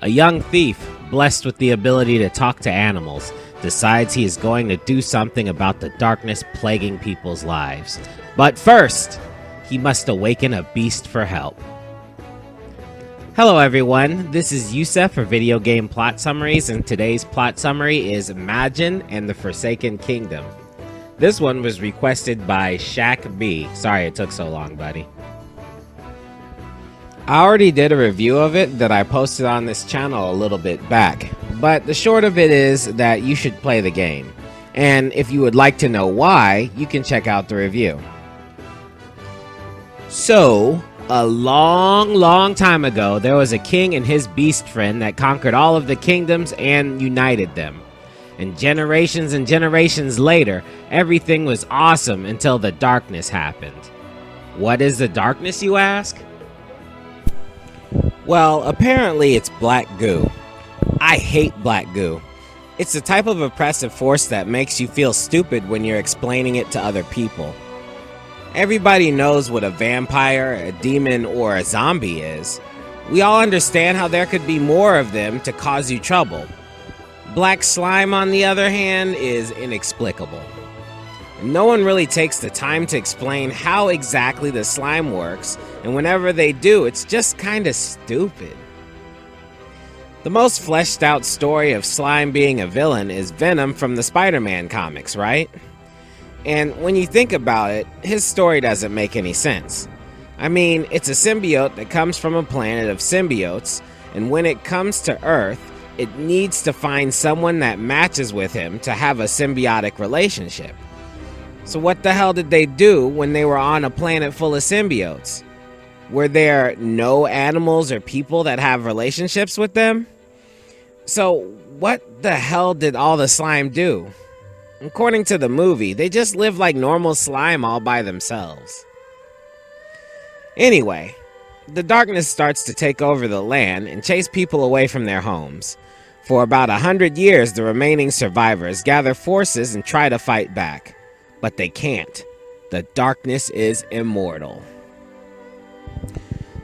A young thief, blessed with the ability to talk to animals, decides he is going to do something about the darkness plaguing people's lives. But first, he must awaken a beast for help. Hello everyone, this is Yusef for Video Game Plot Summaries, and today's plot summary is Majin and the Forsaken Kingdom. This one was requested by Shaq B. Sorry it took so long, buddy. I already did a review of it that I posted on this channel a little bit back, but the short of it is that you should play the game. And if you would like to know why, you can check out the review. So, a long time ago, there was a king and his beast friend that conquered all of the kingdoms and united them. And generations later, everything was awesome until the darkness happened. What is the darkness, you ask? Well, apparently it's black goo. I hate black goo. It's the type of oppressive force that makes you feel stupid when you're explaining it to other people. Everybody knows what a vampire, a demon, or a zombie is. We all understand how there could be more of them to cause you trouble. Black slime, on the other hand, is inexplicable. No one really takes the time to explain how exactly the slime works, and whenever they do, it's just kinda stupid. The most fleshed out story of slime being a villain is Venom from the Spider-Man comics, right? And when you think about it, his story doesn't make any sense. I mean, it's a symbiote that comes from a planet of symbiotes, and when it comes to Earth, it needs to find someone that matches with him to have a symbiotic relationship. So what the hell did they do when they were on a planet full of symbiotes? Were there no animals or people that have relationships with them? So what the hell did all the slime do? According to the movie, they just live like normal slime all by themselves. Anyway, the darkness starts to take over the land and chase people away from their homes. For about 100 years, the remaining survivors gather forces and try to fight back. But they can't. The darkness is immortal.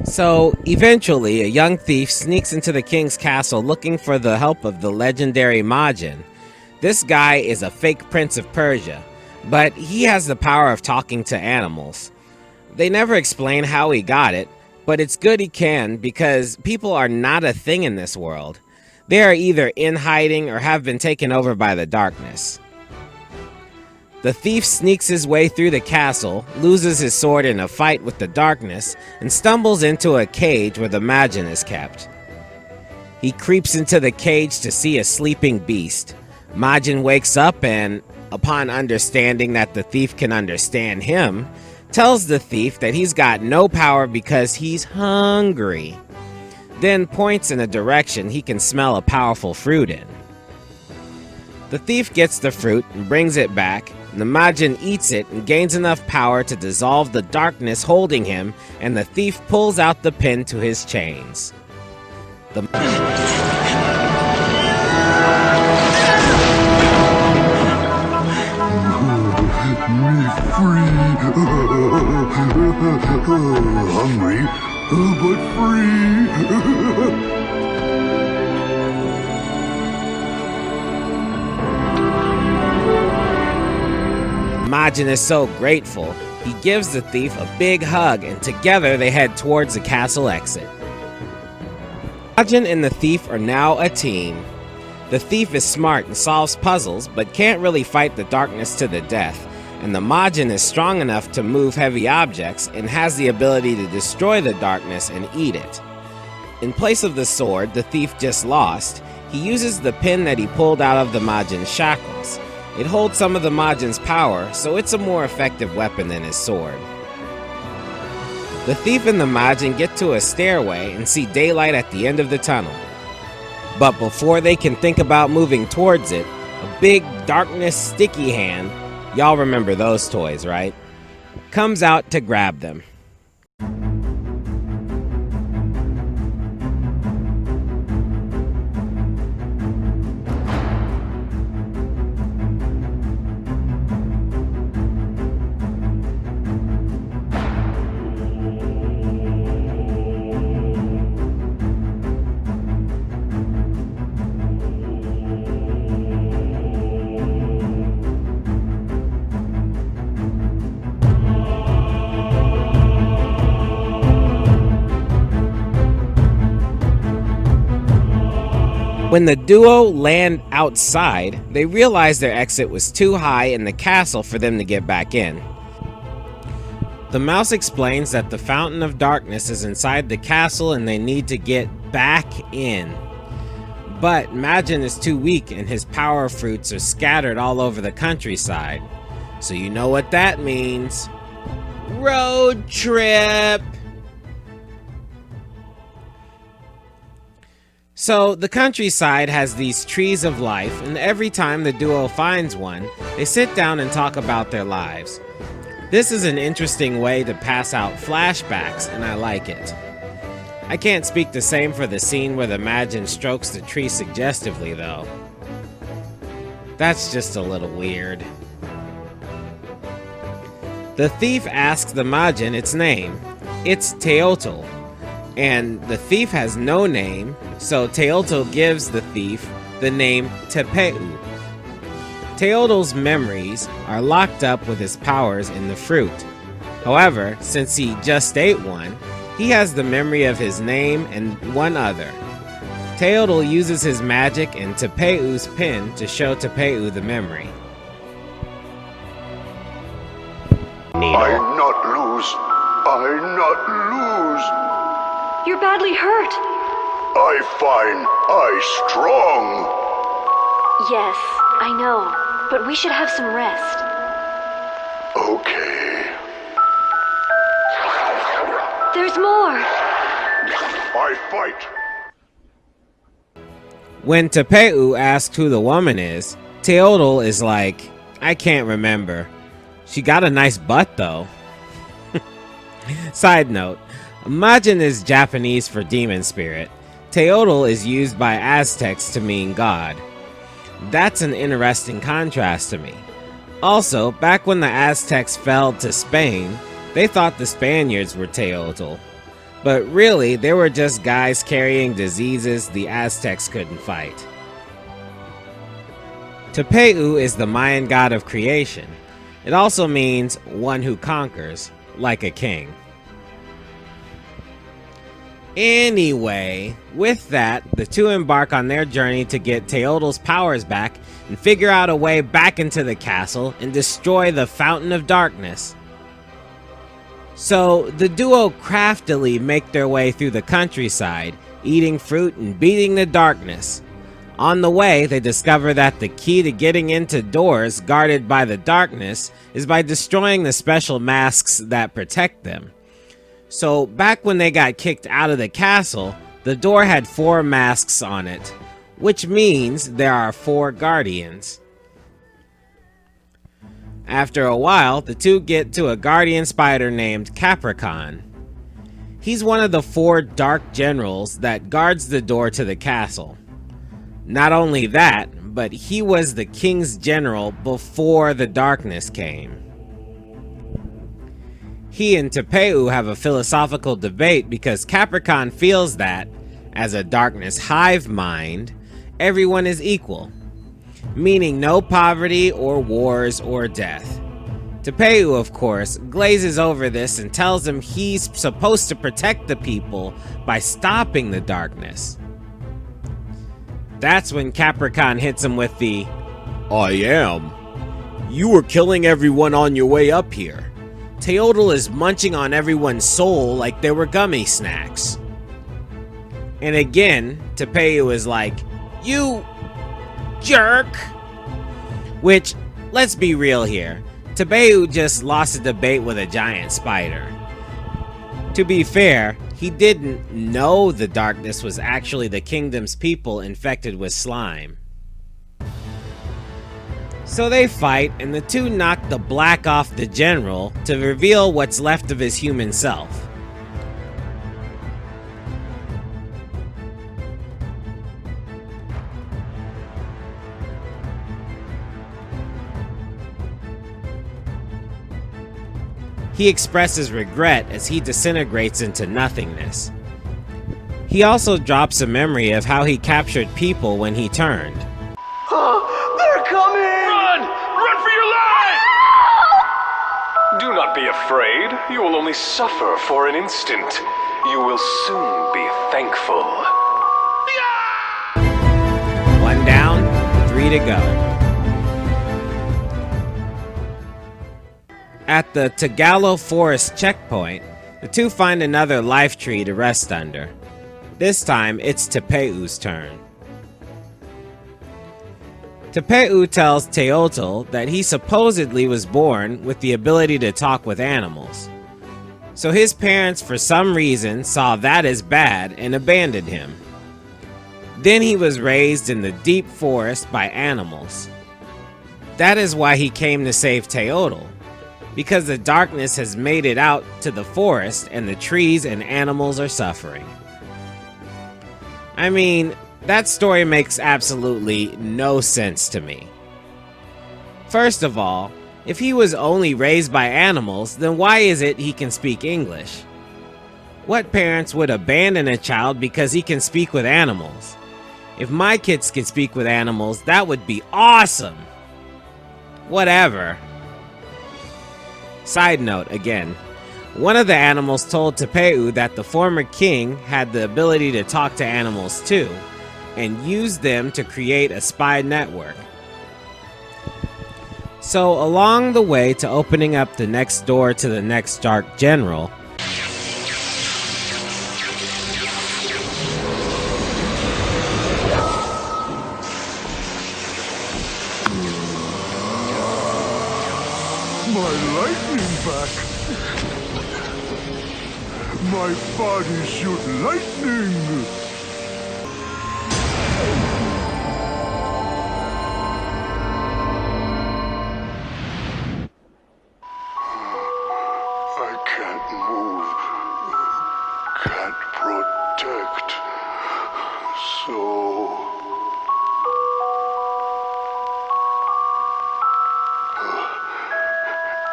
So, eventually, a young thief sneaks into the king's castle looking for the help of the legendary Majin. This guy is a fake prince of Persia, but he has the power of talking to animals. They never explain how he got it, but it's good he can because people are not a thing in this world. They are either in hiding or have been taken over by the darkness. The thief sneaks his way through the castle, loses his sword in a fight with the darkness, and stumbles into a cage where the Majin is kept. He creeps into the cage to see a sleeping beast. Majin wakes up and, upon understanding that the thief can understand him, tells the thief that he's got no power because he's hungry. Then points in a direction he can smell a powerful fruit in. The thief gets the fruit and brings it back. The Majin eats it and gains enough power to dissolve the darkness holding him, and the thief pulls out the pin to his chains. Me free. Hungry, but free. Majin is so grateful, he gives the thief a big hug, and together they head towards the castle exit. Majin and the thief are now a team. The thief is smart and solves puzzles, but can't really fight the darkness to the death, and the Majin is strong enough to move heavy objects and has the ability to destroy the darkness and eat it. In place of the sword the thief just lost, he uses the pin that he pulled out of the Majin's shackles. It holds some of the Majin's power, so it's a more effective weapon than his sword. The thief and the Majin get to a stairway and see daylight at the end of the tunnel. But before they can think about moving towards it, a big darkness sticky hand, y'all remember those toys, right? Comes out to grab them. When the duo land outside, they realize their exit was too high in the castle for them to get back in. The mouse explains that the Fountain of Darkness is inside the castle and they need to get back in. But Majin is too weak and his power fruits are scattered all over the countryside. So you know what that means. Road trip! So the countryside has these trees of life, and every time the duo finds one, they sit down and talk about their lives. This is an interesting way to pass out flashbacks, and I like it. I can't speak the same for the scene where the Majin strokes the tree suggestively, though. That's just a little weird. The thief asks the Majin its name. It's Teotl. And the thief has no name, so Teotl gives the thief the name Tepeu. Teotl's memories are locked up with his powers in the fruit. However, since he just ate one, he has the memory of his name and one other. Teotl uses his magic and Tepeu's pin to show Tepeu the memory. I not lose. I not lose. You're badly hurt. I fine. I strong. Yes, I know, but we should have some rest. Okay. There's more. I fight. When Tepeu asks who the woman is, Teotl is like, I can't remember. She got a nice butt though. Side note, Majin is Japanese for demon spirit. Teotl is used by Aztecs to mean God. That's an interesting contrast to me. Also, back when the Aztecs fell to Spain, they thought the Spaniards were Teotl. But really, they were just guys carrying diseases the Aztecs couldn't fight. Tepeu is the Mayan god of creation. It also means one who conquers, like a king. Anyway, with that, the two embark on their journey to get Teotl's powers back and figure out a way back into the castle and destroy the Fountain of Darkness. So, the duo craftily make their way through the countryside, eating fruit and beating the darkness. On the way, they discover that the key to getting into doors guarded by the darkness is by destroying the special masks that protect them. So, back when they got kicked out of the castle, the door had 4 masks on it, which means there are 4 guardians. After a while, the two get to a guardian spider named Capricorn. He's one of the 4 dark generals that guards the door to the castle. Not only that, but he was the king's general before the darkness came. He and Tepeu have a philosophical debate because Capricorn feels that, as a darkness hive mind, everyone is equal, meaning no poverty or wars or death. Tepeu, of course, glazes over this and tells him he's supposed to protect the people by stopping the darkness. That's when Capricorn hits him with the, I am. You were killing everyone on your way up here. Teotl is munching on everyone's soul like they were gummy snacks. And again, Tepeu is like, you jerk! Which, let's be real here, Tepeu just lost a debate with a giant spider. To be fair, he didn't know the darkness was actually the kingdom's people infected with slime. So they fight, and the two knock the black off the general to reveal what's left of his human self. He expresses regret as he disintegrates into nothingness. He also drops a memory of how he captured people when he turned. They're coming! Run! Run for your life! Do not be afraid. You will only suffer for an instant. You will soon be thankful. free to go. At the Tagalog Forest checkpoint, the two find another life tree to rest under. This time, it's Tepeu's turn. Tepeu tells Teotl that he supposedly was born with the ability to talk with animals. So his parents, for some reason, saw that as bad and abandoned him. Then he was raised in the deep forest by animals. That is why he came to save Teotl, because the darkness has made it out to the forest and the trees and animals are suffering. I mean, that story makes absolutely no sense to me. First of all, if he was only raised by animals, then why is it he can speak English? What parents would abandon a child because he can speak with animals? If my kids could speak with animals, that would be awesome! Whatever. Side note again. One of the animals told Tepeu that the former king had the ability to talk to animals too, and used them to create a spy network. So along the way to opening up the next door to the next dark general, My lightning back! My body shoot lightning! I can't move, can't protect, so...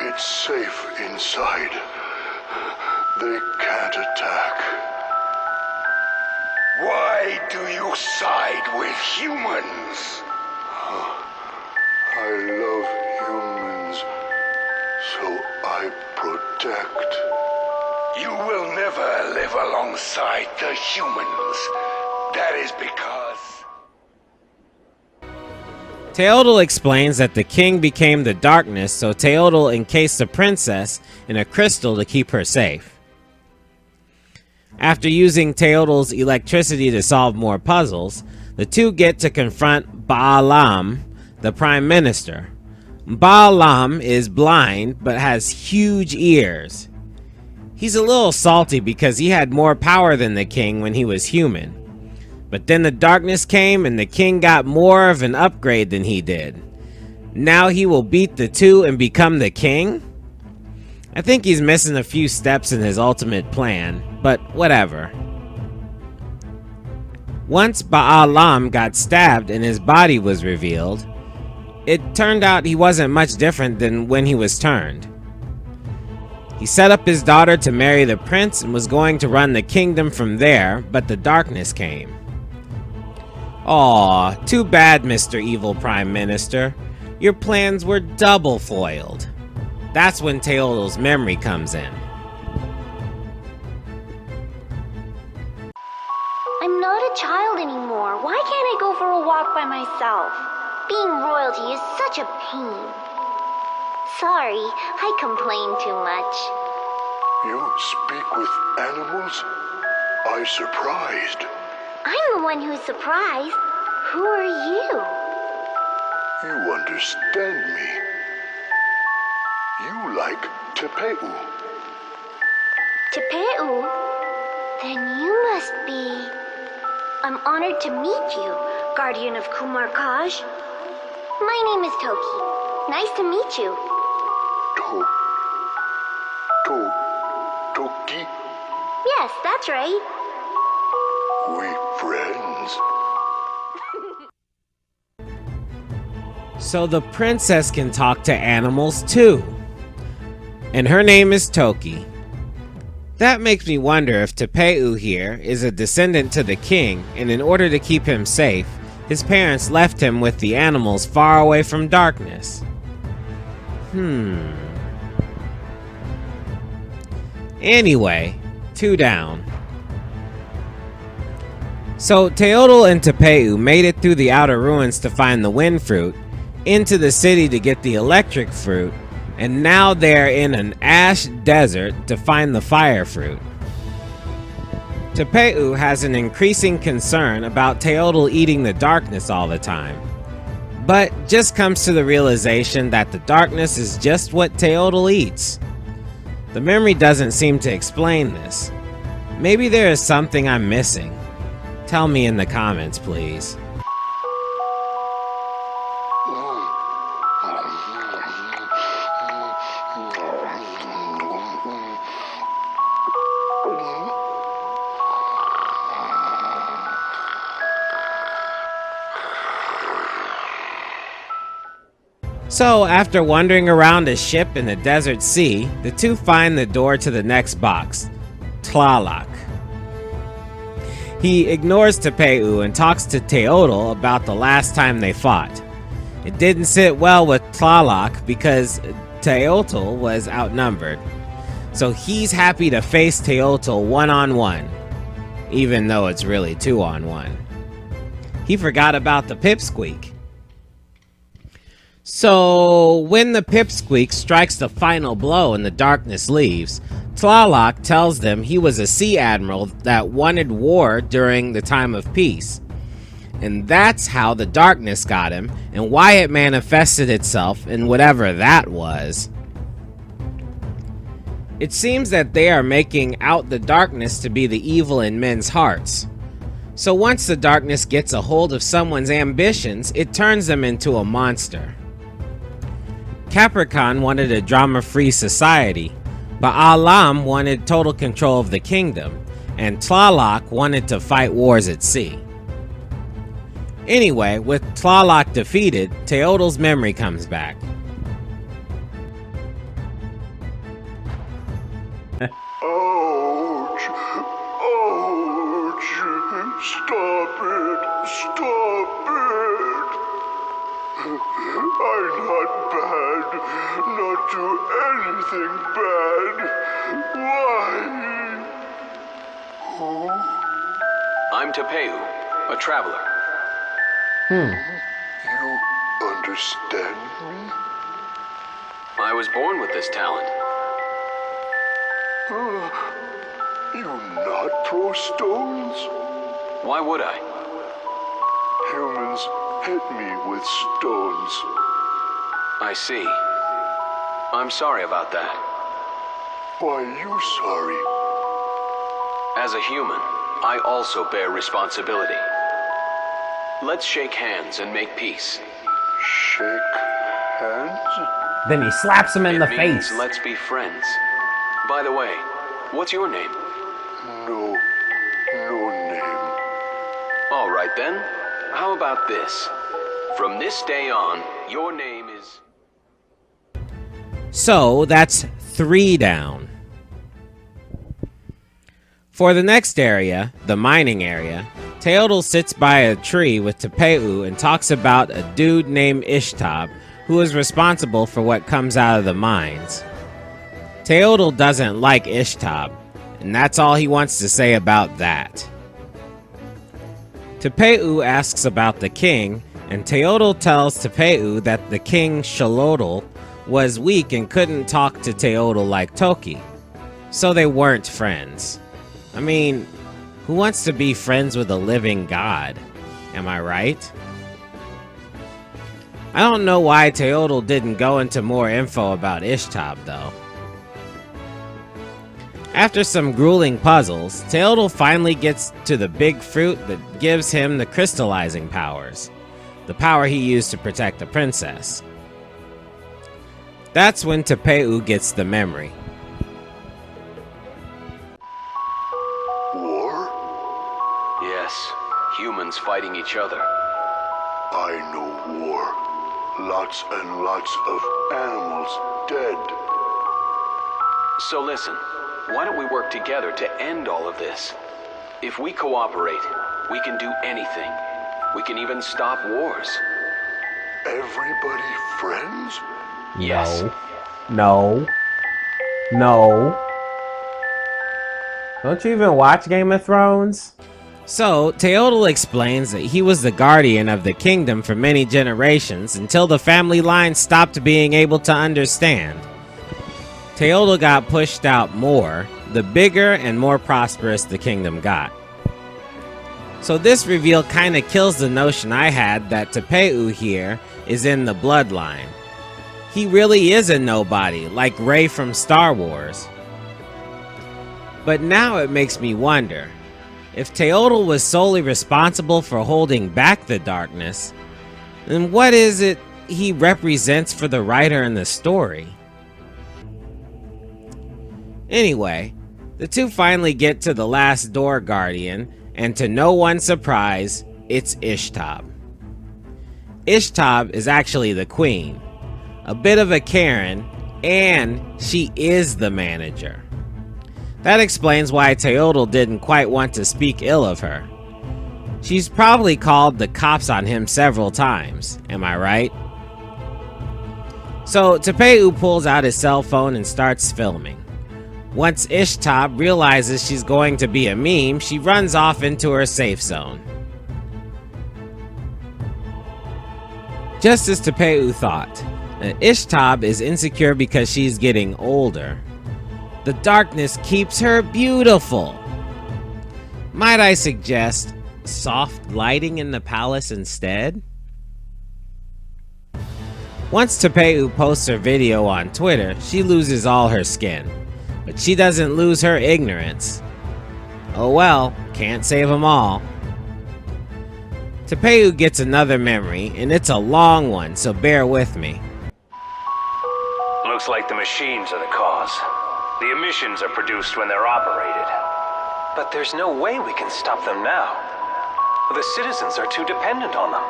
It's safe inside. They can't attack. Why do you side with humans? I love humans, so I protect. You will never live alongside the humans. That is because... Teotl explains that the king became the darkness, so Teotl encased the princess in a crystal to keep her safe. After using Teotl's electricity to solve more puzzles, the two get to confront Baalam, the prime minister. Baalam is blind but has huge ears. He's a little salty because he had more power than the king when he was human. But then the darkness came and the king got more of an upgrade than he did. Now he will beat the two and become the king? I think he's missing a few steps in his ultimate plan, but whatever. Once Baalam got stabbed and his body was revealed, it turned out he wasn't much different than when he was turned. He set up his daughter to marry the prince and was going to run the kingdom from there, but the darkness came. Aw, too bad, Mr. Evil Prime Minister. Your plans were double foiled. That's when Teotl's memory comes in. I'm not a child anymore. Why can't I go for a walk by myself? Being royalty is such a pain. Sorry, I complain too much. You speak with animals? I'm surprised. I'm the one who's surprised. Who are you? You understand me. You like Tepeu. Tepeu? Then you must be... I'm honored to meet you, guardian of Kumar Kaj. My name is Toki. Nice to meet you. Toki? Yes, that's right. We friends? So the princess can talk to animals too. And her name is Toki. That makes me wonder if Tepeu here is a descendant to the king, and in order to keep him safe, his parents left him with the animals far away from darkness. Anyway, 2 down. So Teotl and Tepeu made it through the outer ruins to find the wind fruit, into the city to get the electric fruit, and now they're in an ash desert to find the fire fruit. Tepeu has an increasing concern about Teotl eating the darkness all the time, but just comes to the realization that the darkness is just what Teotl eats. The memory doesn't seem to explain this. Maybe there is something I'm missing. Tell me in the comments, please. So, after wandering around a ship in the desert sea, the two find the door to the next box, Tlaloc. He ignores Tepeu and talks to Teotl about the last time they fought. It didn't sit well with Tlaloc because Teotl was outnumbered. So he's happy to face Teotl one-on-one, even though it's really two-on-one. He forgot about the pipsqueak. So, when the pipsqueak strikes the final blow and the darkness leaves, Tlaloc tells them he was a sea admiral that wanted war during the time of peace. And that's how the darkness got him, and why it manifested itself in whatever that was. It seems that they are making out the darkness to be the evil in men's hearts. So once the darkness gets a hold of someone's ambitions, it turns them into a monster. Capricorn wanted a drama-free society, but Alam wanted total control of the kingdom, and Tlaloc wanted to fight wars at sea. Anyway, with Tlaloc defeated, Teotl's memory comes back. Ouch! Ouch! Stop it! Stop it! I'm not bad. Not do anything bad. Why? Who? I'm Tepeu, a traveler. You understand me? I was born with this talent. You not throw stones? Why would I? Humans hit me with stones. I see. I'm sorry about that. Why you sorry? As a human, I also bear responsibility. Let's shake hands and make peace. Shake hands? Then he slaps him in the It means face. let's be friends. By the way, what's your name? No name. All right then. How about this? From this day on, your name is... So that's 3 down. For the next area, the mining area, Teotl sits by a tree with Tepeu and talks about a dude named Ishtab who is responsible for what comes out of the mines. Teotl doesn't like Ishtab, and that's all he wants to say about that. Tepeu asks about the king, and Teotl tells Tepeu that the king Xolotl was weak and couldn't talk to Teotl like Toki, so they weren't friends. I mean, who wants to be friends with a living god? Am I right? I don't know why Teotl didn't go into more info about Ishtab, though. After some grueling puzzles, Teotl finally gets to the big fruit that gives him the crystallizing powers, the power he used to protect the princess. That's when Tepeu gets the memory. War? Yes, humans fighting each other. I know war. Lots and lots of animals dead. So listen, why don't we work together to end all of this? If we cooperate, we can do anything. We can even stop wars. Everybody friends? Yes. No. Don't you even watch Game of Thrones? So, Teotl explains that he was the guardian of the kingdom for many generations until the family line stopped being able to understand. Teotl got pushed out more, the bigger and more prosperous the kingdom got. So this reveal kinda kills the notion I had that Tepeu here is in the bloodline. He really is a nobody, like Rey from Star Wars. But now it makes me wonder, if Teotl was solely responsible for holding back the darkness, then what is it he represents for the writer in the story? Anyway, the two finally get to the last door guardian, and to no one's surprise, it's Ishtab. Ishtab is actually the queen, a bit of a Karen, and she is the manager. That explains why Teotl didn't quite want to speak ill of her. She's probably called the cops on him several times, am I right? So Tepeu pulls out his cell phone and starts filming. Once Ishtab realizes she's going to be a meme, she runs off into her safe zone. Just as Tepeu thought, Ishtab is insecure because she's getting older. The darkness keeps her beautiful. Might I suggest soft lighting in the palace instead? Once Tepeu posts her video on Twitter, she loses all her skin. But she doesn't lose her ignorance. Oh well, can't save them all. Tepeu gets another memory, and it's a long one, so bear with me. Looks like the machines are the cause. The emissions are produced when they're operated. But there's no way we can stop them now. The citizens are too dependent on them.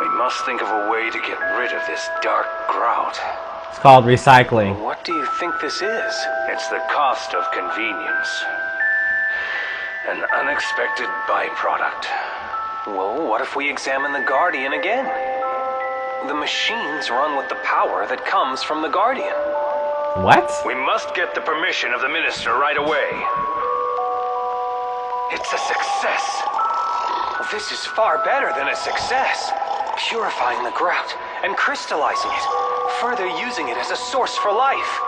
We must think of a way to get rid of this dark grout. It's called recycling. What do you think this is? It's the cost of convenience. An unexpected byproduct. Well, what if we examine the Guardian again? The machines run with the power that comes from the Guardian. What? We must get the permission of the minister right away. It's a success. This is far better than a success. Purifying the grout and crystallizing it, further using it as a source for life.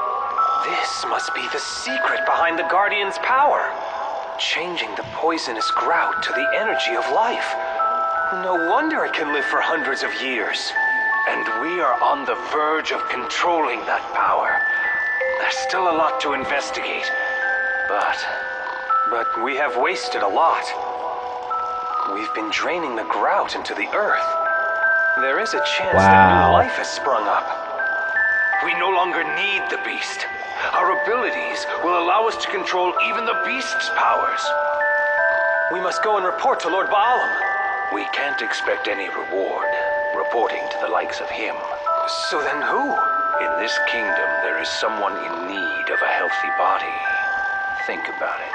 This must be the secret behind the Guardian's power. Changing the poisonous grout to the energy of life. No wonder it can live for hundreds of years. And we are on the verge of controlling that power. There's still a lot to investigate, but we have wasted a lot. We've been draining the grout into the earth. There is a chance that new life has sprung up. we no longer need the beast. Our abilities will allow us to control even the beast's powers. We must go and report to Lord Baalam. We can't expect any reward, reporting to the likes of him. So then who? In this kingdom, there is someone in need of a healthy body. Think about it.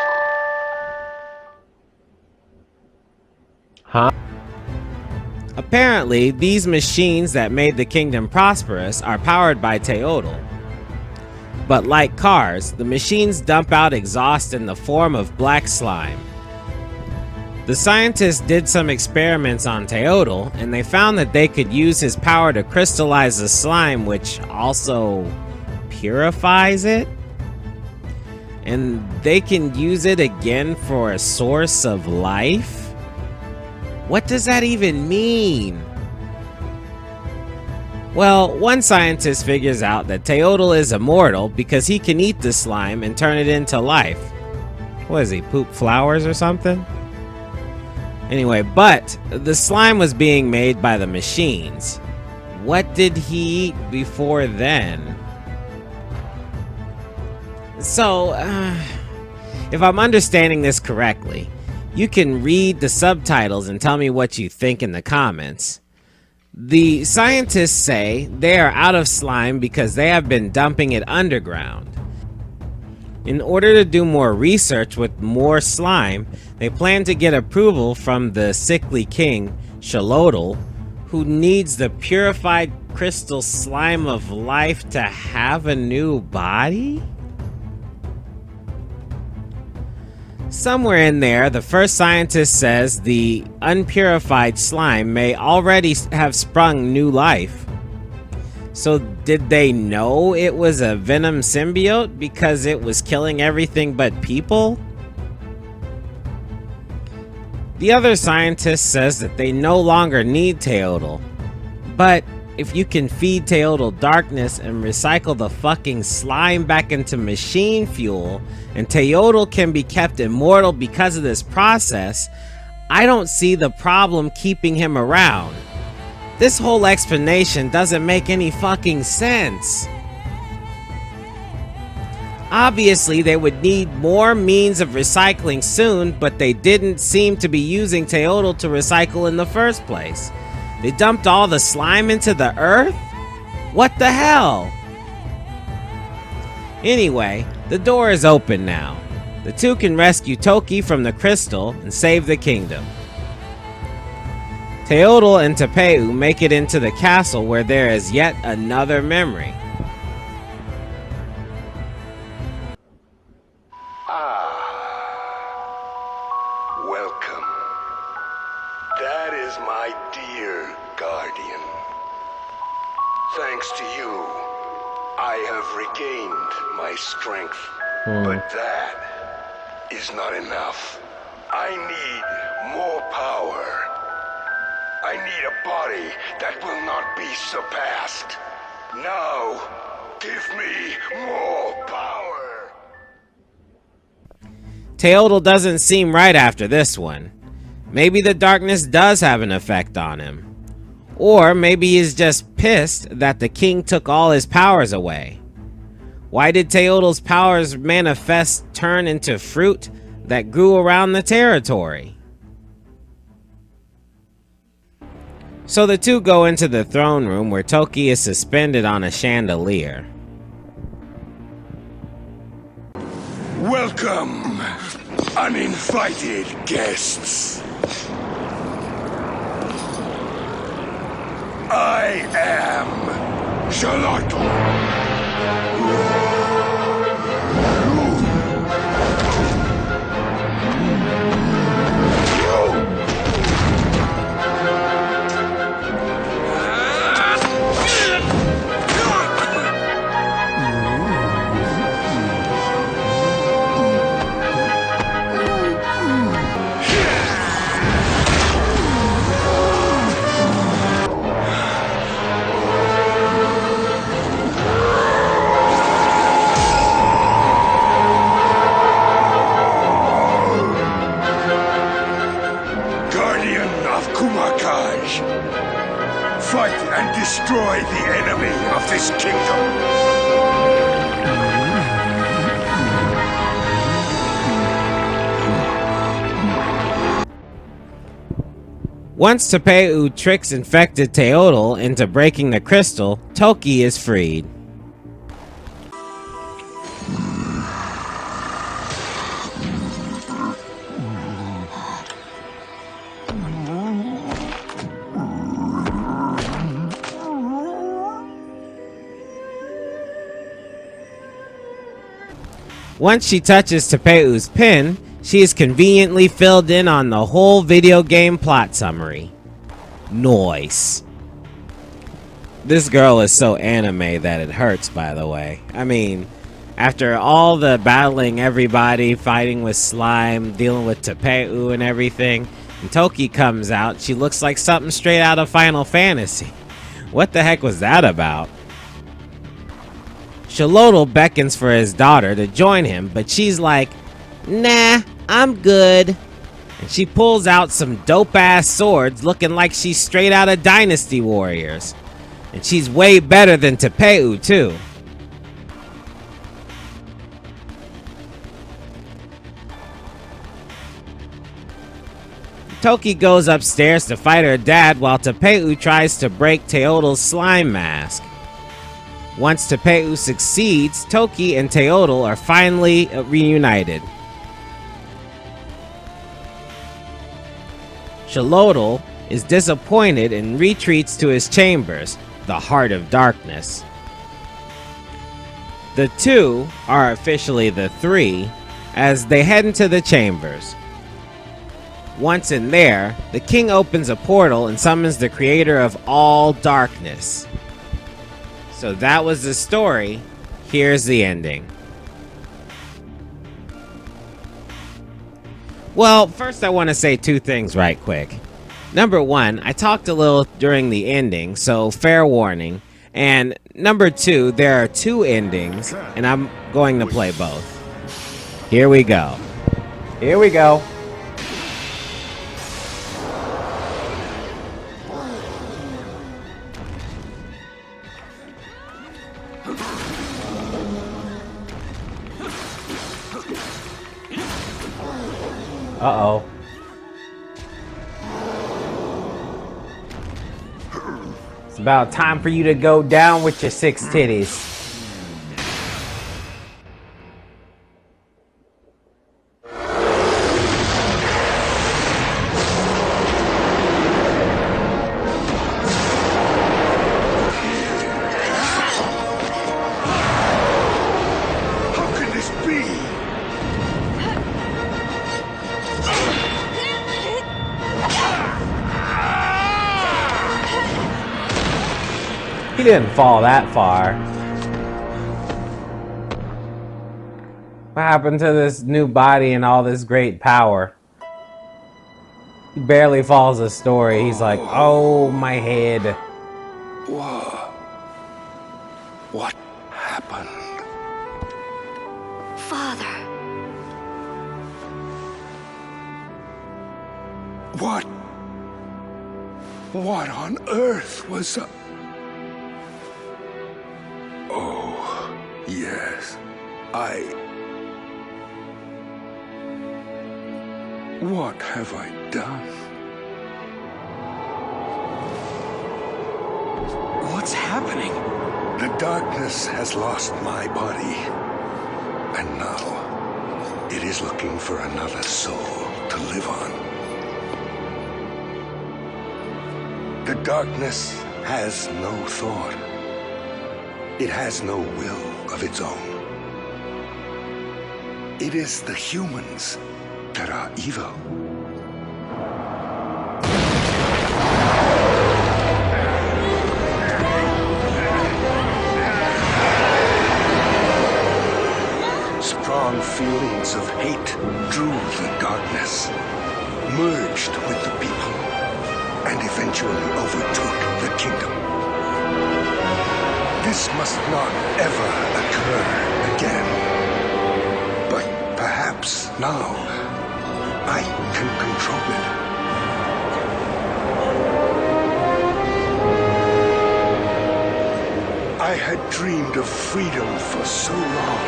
Huh? Apparently, these machines that made the kingdom prosperous are powered by Teotl. But like cars, the machines dump out exhaust in the form of black slime. The scientists did some experiments on Teotl, and they found that they could use his power to crystallize the slime, which also purifies it. And they can use it again for a source of life? What does that even mean? Well, one scientist figures out that Teotl is immortal because he can eat the slime and turn it into life. What is he, poop flowers or something? Anyway, but the slime was being made by the machines. What did he eat before then? So, if I'm understanding this correctly, you can read the subtitles and tell me what you think in the comments. The scientists say they are out of slime because they have been dumping it underground. In order to do more research with more slime, they plan to get approval from the sickly king, Teotl, who needs the purified crystal slime of life to have a new body? Somewhere in there, the first scientist says the unpurified slime may already have sprung new life. So did they know it was a venom symbiote because it was killing everything but people? The other scientist says that they no longer need Teotl. But if you can feed Teotl darkness and recycle the fucking slime back into machine fuel, and Teotl can be kept immortal because of this process, I don't see the problem keeping him around. This whole explanation doesn't make any fucking sense. Obviously, they would need more means of recycling soon, but they didn't seem to be using Teotl to recycle in the first place. They dumped all the slime into the earth? What the hell? Anyway, the door is open now. The two can rescue Toki from the crystal and save the kingdom. Teotl and Tepeu make it into the castle where there is yet another memory. Welcome. That is my dear guardian. Thanks to you, I have regained my strength. But that is not enough. I need more power. I need a body that will not be surpassed. Now, give me more power. Teotl doesn't seem right after this one. Maybe the darkness does have an effect on him. Or maybe he's just pissed that the king took all his powers away. Why did Teotl's powers manifest turn into fruit that grew around the territory? So the two go into the throne room where Toki is suspended on a chandelier. Welcome, uninvited guests. I am Teotl. Fight and destroy the enemy of this kingdom. Once Tepeu tricks infected Teotl into breaking the crystal, Toki is freed. Once she touches Tepeu's pin, she is conveniently filled in on the whole video game plot summary. Nice. This girl is so anime that it hurts, by the way. I mean, after all the battling everybody, fighting with slime, dealing with Tepeu and everything, and Toki comes out, she looks like something straight out of Final Fantasy. What the heck was that about? Teotl beckons for his daughter to join him, but she's like, nah, I'm good. And she pulls out some dope-ass swords looking like she's straight out of Dynasty Warriors. And she's way better than Tepeu, too. Toki goes upstairs to fight her dad while Tepeu tries to break Teotl's slime mask. Once Tepeu succeeds, Toki and Teotl are finally reunited. Teotl is disappointed and retreats to his chambers, the Heart of Darkness. The two are officially the three, as they head into the chambers. Once in there, the king opens a portal and summons the creator of all darkness. So that was the story. Here's the ending. Well, first I want to say two things right quick. Number one, I talked a little during the ending, so fair warning. And number two, there are two endings, and I'm going to play both. Here we go. Here we go. Uh-oh. It's about time for you to go down with your 6 titties. How can this be? He didn't fall that far. What happened to this new body and all this great power? He barely follows the story. He's like, oh, my head. What happened? Father. What on earth was up? Oh, yes. What have I done? What's happening? The darkness has lost my body. And now, it is looking for another soul to live on. The darkness has no thought. It has no will of its own. It is the humans that are evil. Strong feelings of hate drew the darkness, merged with the people, and eventually overtook the kingdom. This must not ever occur again. But perhaps now I can control it. I had dreamed of freedom for so long.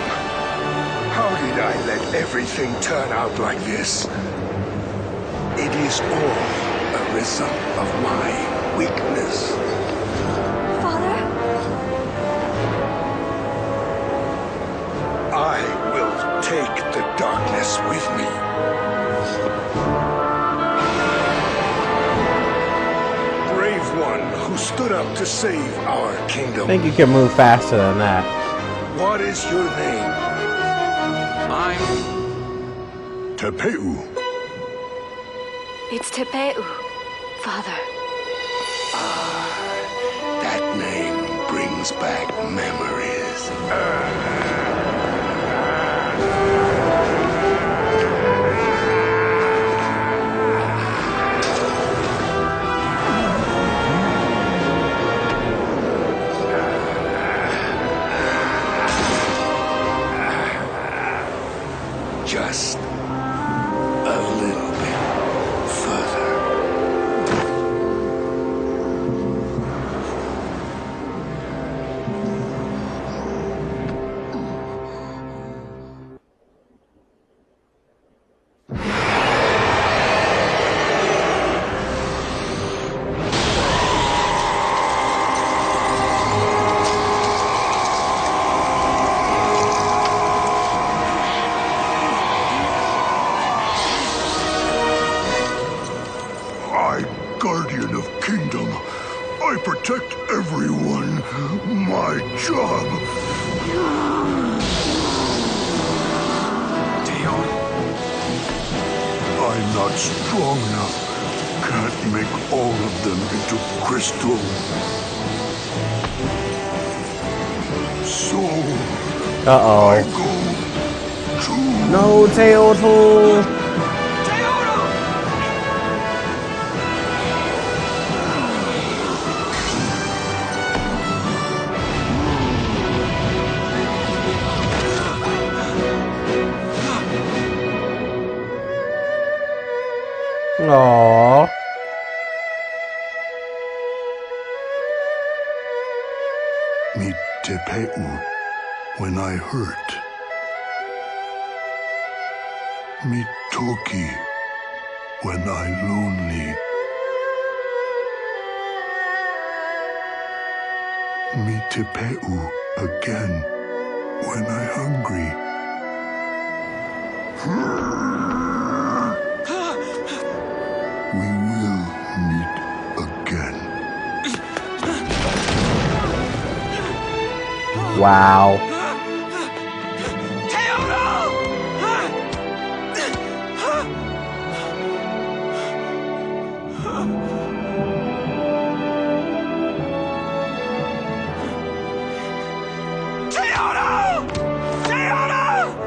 How did I let everything turn out like this? It is all a result of my weakness. Father? I will take the darkness with me. Brave one who stood up to save our kingdom. I think you can move faster than that. What is your name? I'm... Tepeu. It's Tepeu, Father. That name brings back memories. Just a little bit further. Guardian of Kingdom. I protect everyone. My job. Teotl. I'm not strong enough. Can't make all of them into crystal. So I go to... No, Teotl! Aww. Meet Tepeu when I hurt. Meet Toki when I lonely. Meet Tepeu again when I hungry. We will meet again. Wow.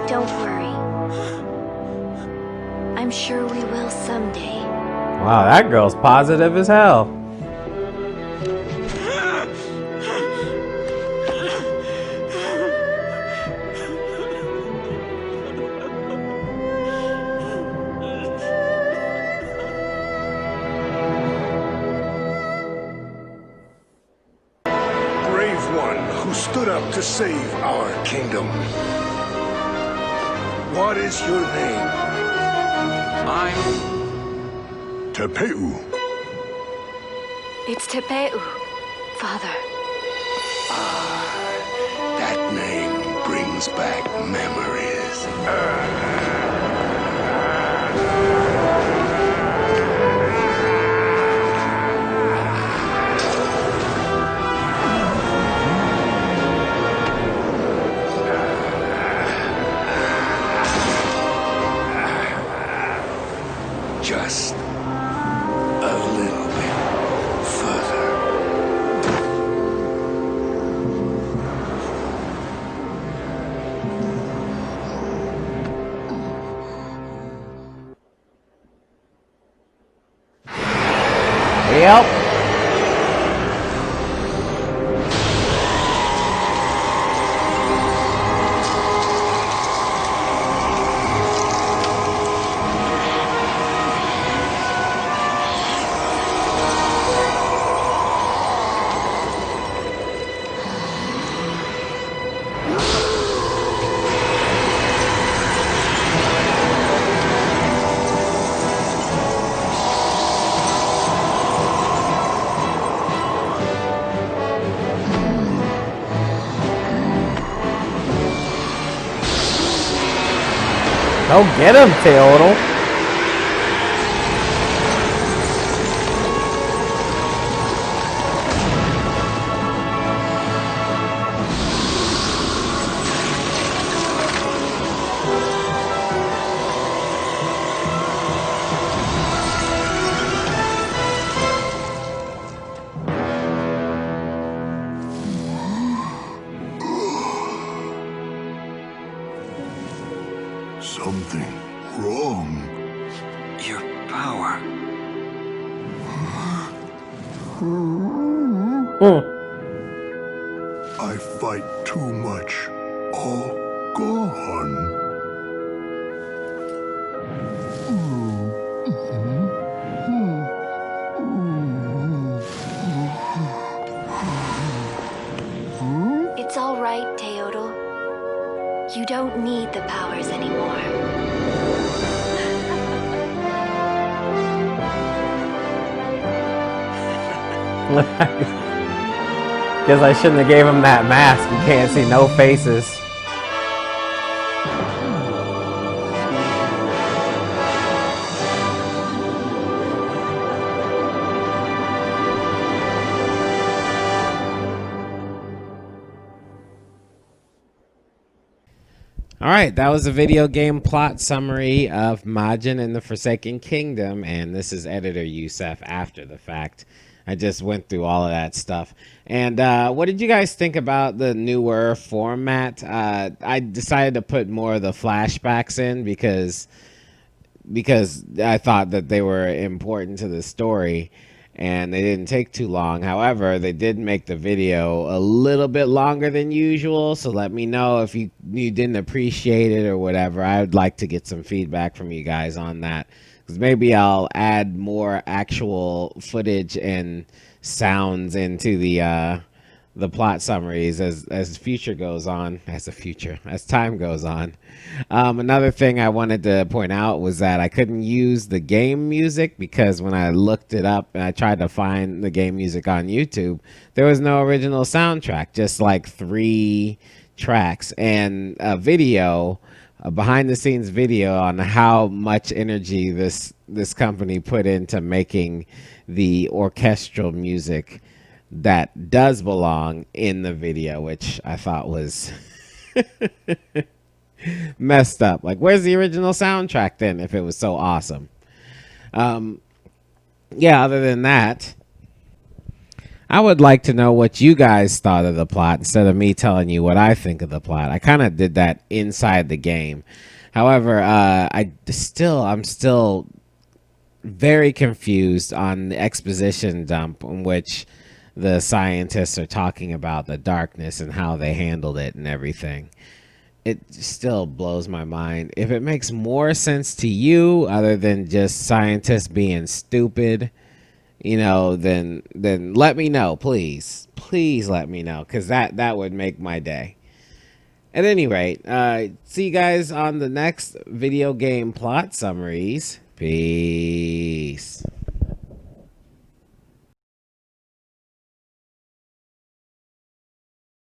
Don't worry. I'm sure we will someday. Wow, that girl's positive as hell. Brave one who stood up to save our kingdom. What is your name? I'm... Tepeu. It's Tepeu, Father. That name brings back memories. Just a little bit further. Yep. Go get him, Teotl. Something wrong. Your power. I fight too much. All gone. It's all right, Teotl. You don't need the powers anymore. Guess I shouldn't have gave him that mask. You can't see no faces. All right, that was a video game plot summary of Majin and the Forsaken Kingdom, and this is editor Yusef after the fact. I just went through all of that stuff. And what did you guys think about the newer format? I decided to put more of the flashbacks in because I thought that they were important to the story and they didn't take too long. However, they did make the video a little bit longer than usual, so let me know if you didn't appreciate it or whatever. I would like to get some feedback from you guys on that, because maybe I'll add more actual footage and sounds into the plot summaries as future goes on, as time goes on. Another thing I wanted to point out was that I couldn't use the game music because when I looked it up and I tried to find the game music on YouTube, there was no original soundtrack, just like 3 tracks and a video, a behind the scenes video on how much energy this company put into making the orchestral music that does belong in the video, which I thought was messed up. Like, where's the original soundtrack then if it was so awesome? Yeah, other than that, I would like to know what you guys thought of the plot instead of me telling you what I think of the plot. I kind of did that inside the game. However, I'm still very confused on the exposition dump in which the scientists are talking about the darkness and how they handled it and everything. It still blows my mind. If it makes more sense to you other than just scientists being stupid, then let me know, please. Please let me know, because that would make my day. At any rate, see you guys on the next video game plot summaries. Peace.